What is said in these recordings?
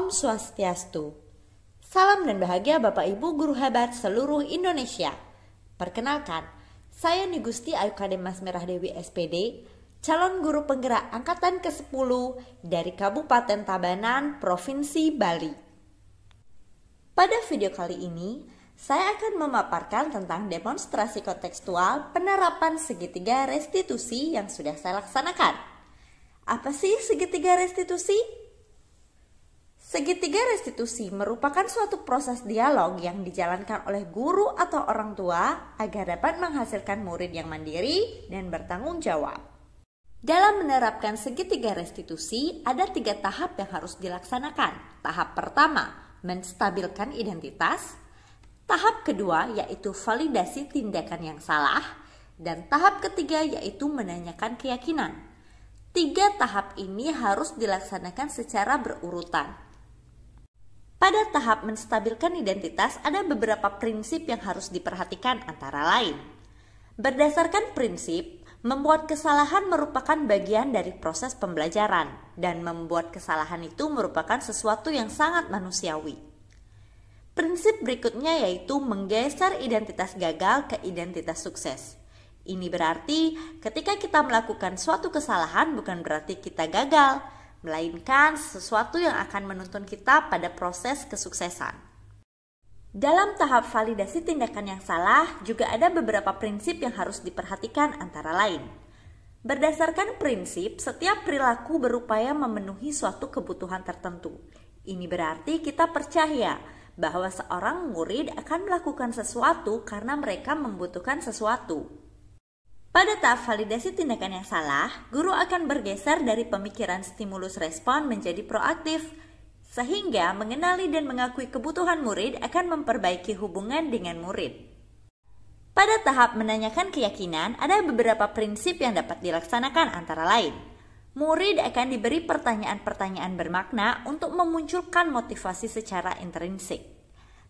Om Swastiastu. Salam dan bahagia Bapak Ibu guru hebat seluruh Indonesia. Perkenalkan, saya Nigusti Ayukade Mas Merah Dewi SPD, calon guru penggerak angkatan ke-10 dari Kabupaten Tabanan, Provinsi Bali. Pada video kali ini, saya akan memaparkan tentang demonstrasi kontekstual penerapan segitiga restitusi yang sudah saya laksanakan. Apa sih segitiga restitusi? Segitiga restitusi merupakan suatu proses dialog yang dijalankan oleh guru atau orang tua agar dapat menghasilkan murid yang mandiri dan bertanggung jawab. Dalam menerapkan segitiga restitusi, ada 3 tahap yang harus dilaksanakan. Tahap pertama, menstabilkan identitas. Tahap kedua, yaitu validasi tindakan yang salah. Dan tahap ketiga, yaitu menanyakan keyakinan. 3 tahap ini harus dilaksanakan secara berurutan. Pada tahap menstabilkan identitas, ada beberapa prinsip yang harus diperhatikan antara lain. Berdasarkan prinsip, membuat kesalahan merupakan bagian dari proses pembelajaran, dan membuat kesalahan itu merupakan sesuatu yang sangat manusiawi. Prinsip berikutnya yaitu menggeser identitas gagal ke identitas sukses. Ini berarti ketika kita melakukan suatu kesalahan bukan berarti kita gagal, melainkan sesuatu yang akan menuntun kita pada proses kesuksesan. Dalam tahap validasi tindakan yang salah, juga ada beberapa prinsip yang harus diperhatikan antara lain. Berdasarkan prinsip, setiap perilaku berupaya memenuhi suatu kebutuhan tertentu. Ini berarti kita percaya bahwa seorang murid akan melakukan sesuatu karena mereka membutuhkan sesuatu. Pada tahap validasi tindakan yang salah, guru akan bergeser dari pemikiran stimulus respon menjadi proaktif, sehingga mengenali dan mengakui kebutuhan murid akan memperbaiki hubungan dengan murid. Pada tahap menanyakan keyakinan, ada beberapa prinsip yang dapat dilaksanakan antara lain. Murid akan diberi pertanyaan-pertanyaan bermakna untuk memunculkan motivasi secara intrinsik.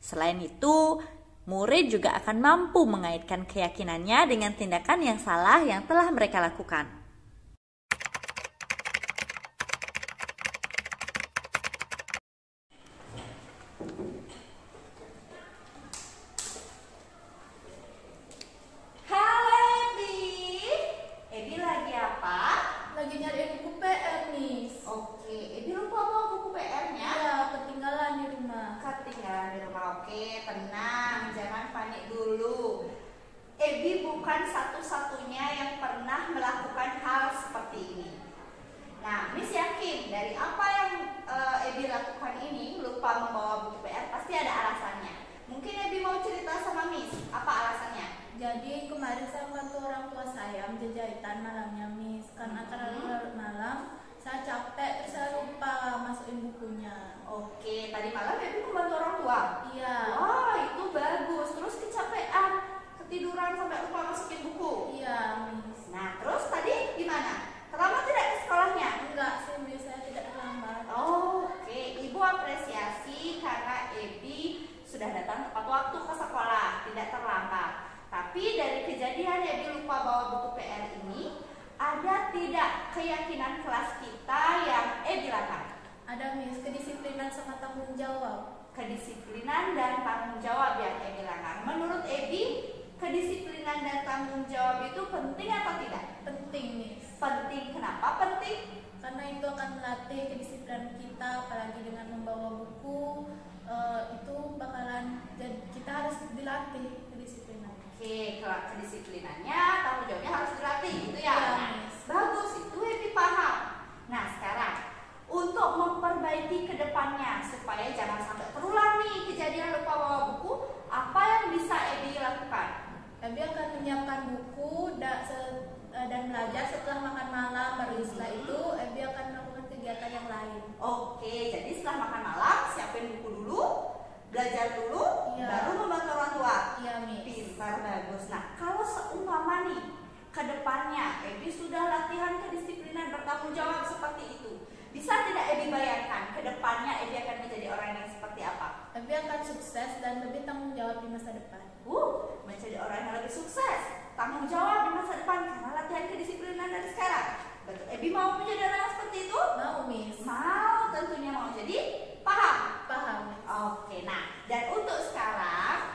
Selain itu, murid juga akan mampu mengaitkan keyakinannya dengan tindakan yang salah yang telah mereka lakukan. Halo Ebi. Ebi lagi apa? Lagi nyari buku PR nih. Oke, Ebi lupa bawa buku PR-nya. Ya, ketinggalan di rumah. Ketinggalan di rumah. Oke, tenang, jangan panik dulu. Ebi bukan satu-satunya yang pernah melakukan hal seperti ini. Nah, Miss yakin dari apa yang Ebi lakukan ini, lupa membawa buku PR, pasti ada alasannya. Mungkin Ebi mau cerita sama Miss, apa alasannya? Jadi kemarin saya bantu orang tua saya menjahitan malamnya, Miss. Karena terlalu larut malam, saya capek terus saya lupa masukin bukunya. Oke, tadi malam Ebi membantu orang tua? Iya. Wah, itu bagus. Terus kecapean, ketiduran sampai lupa masukin buku? Iya, Miss. Nah, terus tadi gimana? Terlambat tidak ke sekolahnya? Enggak sih, Miss, saya tidak terlambat. Oke, Ibu apresiasi karena Ebi sudah datang tepat waktu ke sekolah, tidak terlambat. Tapi dari kejadian Ebi lupa bawa buku PR ini, ada tidak keyakinan kelas kita yang Ebi latih? Ada, Miss, kedisiplinan sama tanggung jawab. Kedisiplinan dan tanggung jawab yang Ebi latih. Menurut Ebi, kedisiplinan dan tanggung jawab itu penting atau tidak? Penting, Miss. Penting. Kenapa penting? Karena itu akan melatih kedisiplinan kita, apalagi dengan membawa buku, itu bakalan kita harus dilatih kedisiplinan. Oke, kalau kedisiplinannya, tanggung jawabnya harus dilatih, gitu ya? Iya, Nah, Miss. bagus, itu Ebi paham. Nah, sekarang untuk memperbaiki ke depannya supaya jangan sampai terulang nih kejadian lupa bawa buku, apa yang bisa Ebi lakukan? Ebi akan menyiapkan buku dan belajar setelah makan malam. Baru setelah itu Ebi akan melakukan kegiatan yang lain. Oke, jadi setelah makan malam siapin buku dulu, belajar dulu, Iya. baru membantu orang tua. Iya, Miss. Pintar, bagus. Nah, kalau seumpama nih ke depannya Ebi sudah latihan kedisiplinan bertanggung jawab seperti itu, bisa tidak Ebi bayangkan ke depannya Ebi akan menjadi orang yang seperti apa? Ebi akan sukses dan lebih tanggung jawab di masa depan. Menjadi orang yang lebih sukses, tanggung jawab di masa depan karena latihan kedisiplinan dari sekarang. Betul. Ebi mau menjadi orang yang seperti itu? Mau, Miss. Mau, tentunya mau. Jadi paham dan untuk sekarang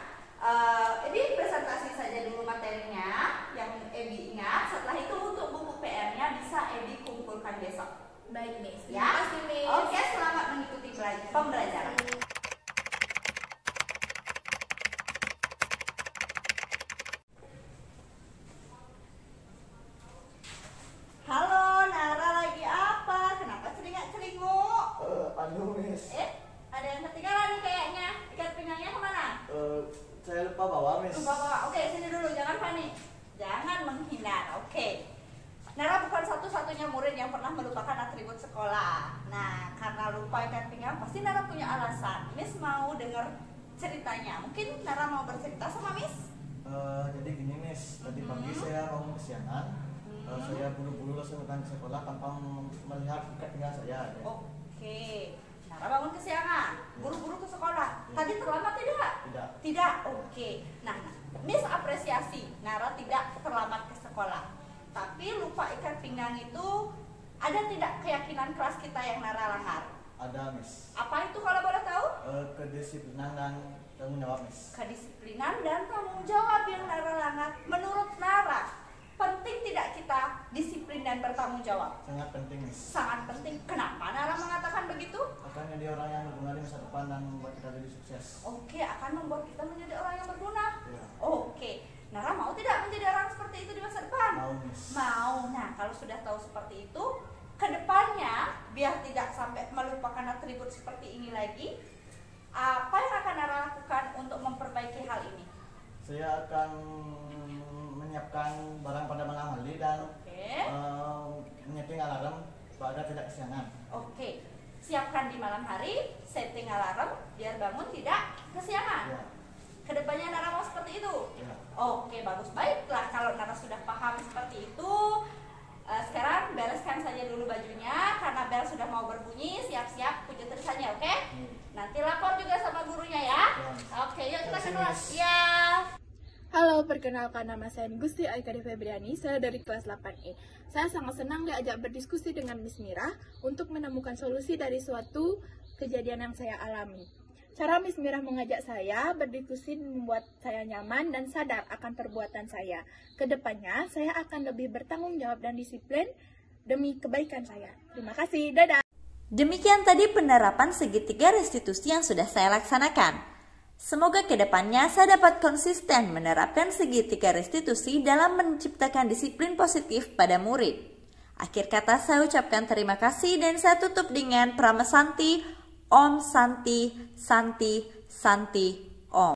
ini presentasi saja dulu materinya yang Ebi ingat. Setelah itu untuk buku PR-nya bisa Ebi kumpulkan besok. Baik, Miss. Ya. Terima kasih, Miss. Oke, selamat mengikuti pembelajaran. Halo, Nara lagi apa? Kenapa celingak-celinguk? Anu, Miss. Ada yang ketinggalan nih kayaknya. Ikat pinggangnya kemana? Saya lupa bawa, Miss. Bawa. Oke, sini dulu, jangan panik. Jangan menghindar. Oke. Nara bukan satu-satunya murid yang pernah melupakan atribut sekolah. Nah, karena lupa ikat pinggang, pasti Nara punya alasan. Miss mau dengar ceritanya. Mungkin Nara mau bercerita sama Miss? Jadi gini, Miss. Tadi pagi saya bangun kesiangan. Saya buru-buru langsung datang ke sekolah tanpa melihat ikat pinggang saya. Oke. Nara bangun kesiangan, buru-buru ke sekolah. Tadi terlambat tidak? Tidak. Oke. Nah, Miss apresiasi Nara tidak terlambat ke sekolah. Tapi lupa ikat pinggang itu ada tidak keyakinan kelas kita yang Nara langgar? Ada, Miss. Apa itu kalau boleh tahu? Kedisiplinan dan tanggung jawab, Miss. Kedisiplinan dan tanggung jawab yang Nara langgar. Menurut Nara, penting tidak kita disiplin dan bertanggung jawab? Sangat penting, Miss. Sangat penting. Kenapa Nara mengatakan begitu? Akan jadi orang yang berguna di masa depan dan membuat kita jadi sukses. Oke, akan membuat kita menjadi orang yang berguna. Ya. Oke. Nara mau tidak menjadi orang seperti itu di masa depan? Mau, Miss. Mau. Nah, kalau sudah tahu seperti itu, kedepannya biar tidak sampai melupakan atribut seperti ini lagi, apa yang akan Nara lakukan untuk memperbaiki hal ini? Saya akan menyiapkan barang pada malam hari dan menyeting alarm agar tidak kesiangan. Oke. Siapkan di malam hari, setting alarm biar bangun tidak kesiangan. Ya. Kedepannya Nara mau seperti itu? Ya. Oke, bagus. Baiklah, kalau Nara sudah paham seperti itu, sekarang bereskan saja dulu bajunya karena bel sudah mau berbunyi. Siap-siap pujut tulisannya, oke? Nanti lapor juga sama gurunya ya. Oke, yuk kita ke kelas. Ya. Halo, perkenalkan nama saya Gusti Aikade Febriani, saya dari kelas 8E. Saya sangat senang diajak berdiskusi dengan Miss Mira untuk menemukan solusi dari suatu kejadian yang saya alami. Cara Miss Mira mengajak saya berdiskusi membuat saya nyaman dan sadar akan perbuatan saya. Kedepannya, saya akan lebih bertanggung jawab dan disiplin demi kebaikan saya. Terima kasih, dadah! Demikian tadi penerapan segitiga restitusi yang sudah saya laksanakan. Semoga kedepannya saya dapat konsisten menerapkan segitiga restitusi dalam menciptakan disiplin positif pada murid. Akhir kata saya ucapkan terima kasih dan saya tutup dengan Prama Santi, Om Santi, Santi, Santi,